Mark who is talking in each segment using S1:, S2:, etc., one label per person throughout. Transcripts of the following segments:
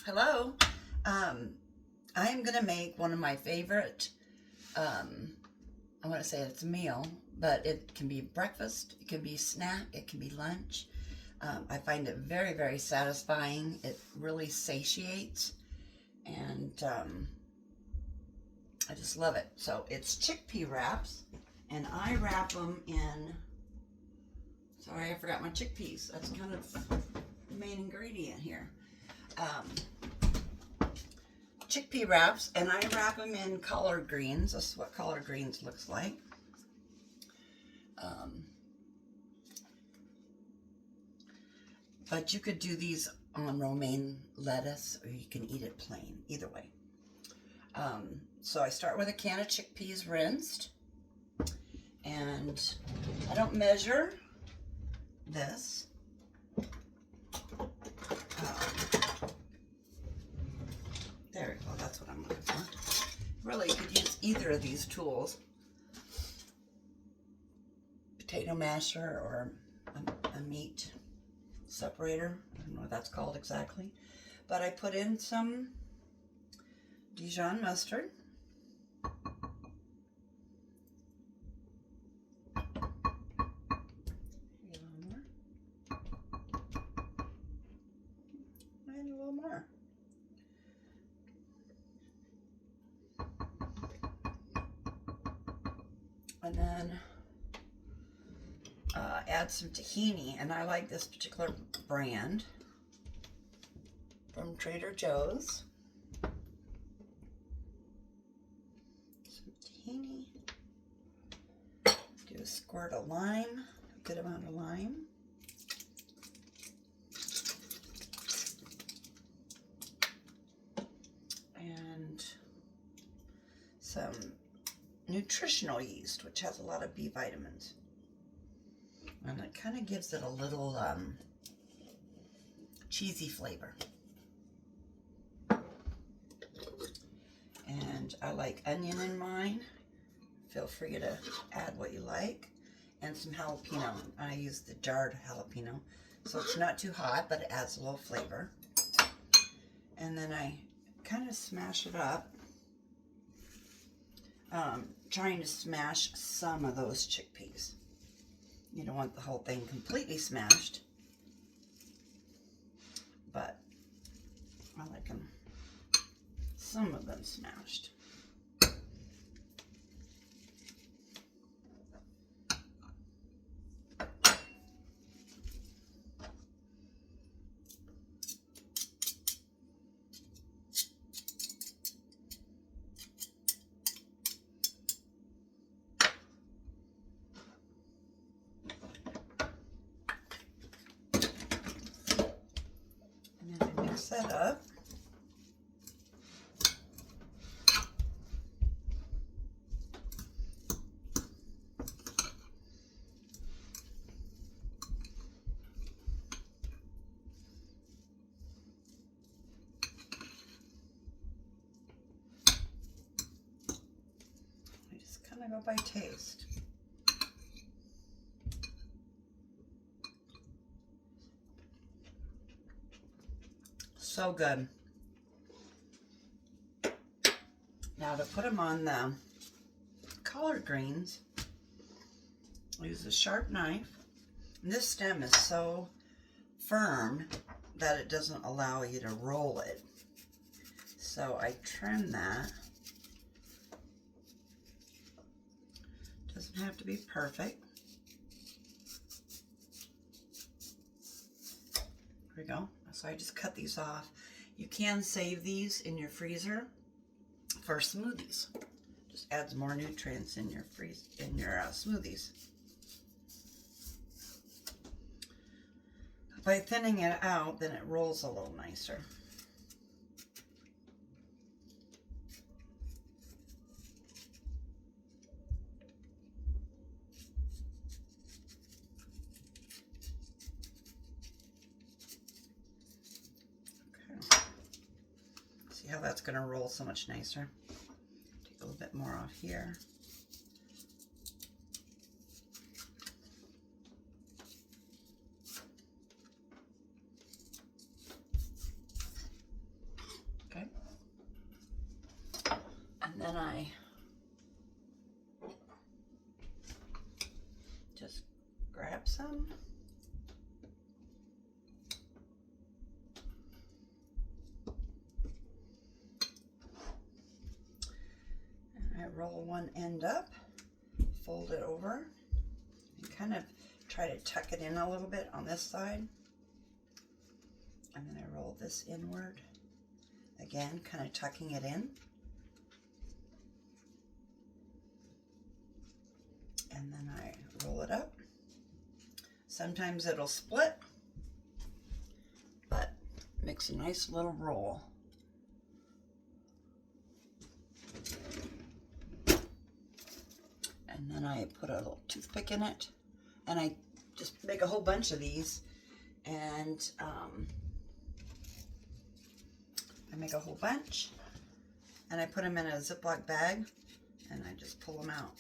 S1: Hello. I'm going to make one of my favorite, I want to say it's a meal, but it can be breakfast, it can be snack, it can be lunch. I find it very, very satisfying. It really satiates, and I just love it. So it's chickpea wraps, and I wrap them in, sorry, I forgot my chickpeas. That's kind of the main ingredient here. Chickpea wraps, and I wrap them in collard greens. This is what collard greens looks like. But you could do these on romaine lettuce, or you can eat it plain, either way. So I start with a can of chickpeas rinsed, and I don't measure this. There we go, that's what I'm looking for. Really, you could use either of these tools. Potato masher or a meat separator. I don't know what that's called exactly. But I put in some Dijon mustard. A little more. And a little more. And then add some tahini, and I like this particular brand from Trader Joe's. Some tahini. Do a squirt of lime, a good amount of lime. And some nutritional yeast, which has a lot of B vitamins. And it kind of gives it a little cheesy flavor. And I like onion in mine. Feel free to add what you like. And some jalapeno. I use the jarred jalapeno. So it's not too hot, but it adds a little flavor. And then I kind of smash it up. Trying to smash some of those chickpeas. You don't want the whole thing completely smashed, but I like them, some of them smashed. Mix that up. I just kind of go by taste. So good. Now to put them on the collard greens, I use a sharp knife. And this stem is so firm that it doesn't allow you to roll it. So I trim that. Doesn't have to be perfect. There we go. So I just cut these off. You can save these in your freezer for smoothies. Just adds more nutrients in your smoothies. By thinning it out, then it rolls a little nicer. See how that's going to roll so much nicer? Take a little bit more off here. then I just grab some. And I roll one end up, fold it over, and kind of try to tuck it in a little bit on this side. And then I roll this inward, again, kind of tucking it in. And then I roll it up. Sometimes it'll split, but makes a nice little roll. And then I put a little toothpick in it, and I just make a whole bunch of these, and I make a whole bunch, and I put them in a Ziploc bag, and I just pull them out.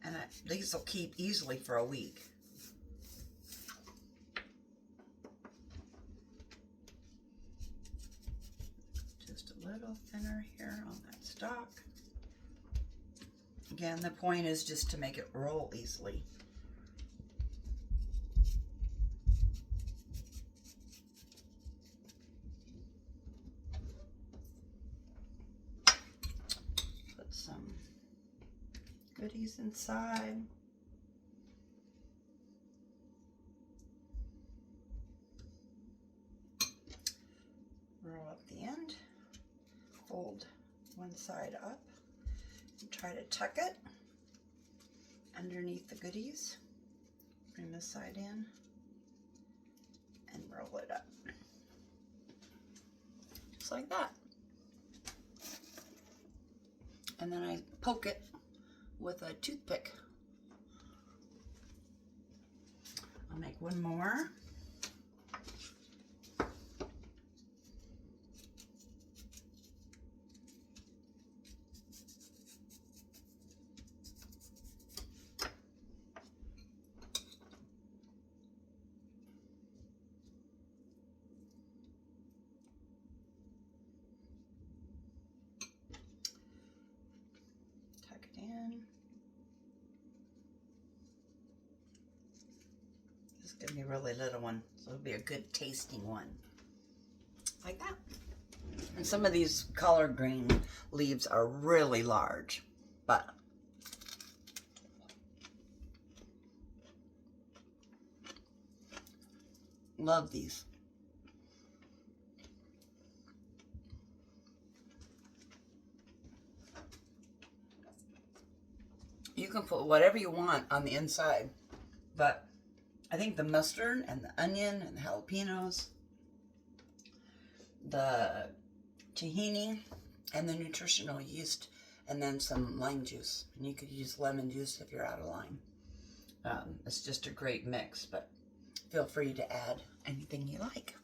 S1: And these will keep easily for a week. Just a little thinner here on that stalk. Again, the point is just to make it roll easily. Put some goodies inside. Roll up the end, fold one side up, and try to tuck it underneath the goodies. Bring this side in and roll it up. Just like that. And then I poke it with a toothpick. I'll make one more. Tuck it in. This is going to be a really little one, so it'll be a good tasting one. Like that. And some of these collard green leaves are really large, but love these. You can put whatever you want on the inside, but I think the mustard and the onion and the jalapenos, the tahini, and the nutritional yeast, and then some lime juice. And you could use lemon juice if you're out of lime. It's just a great mix, but feel free to add anything you like.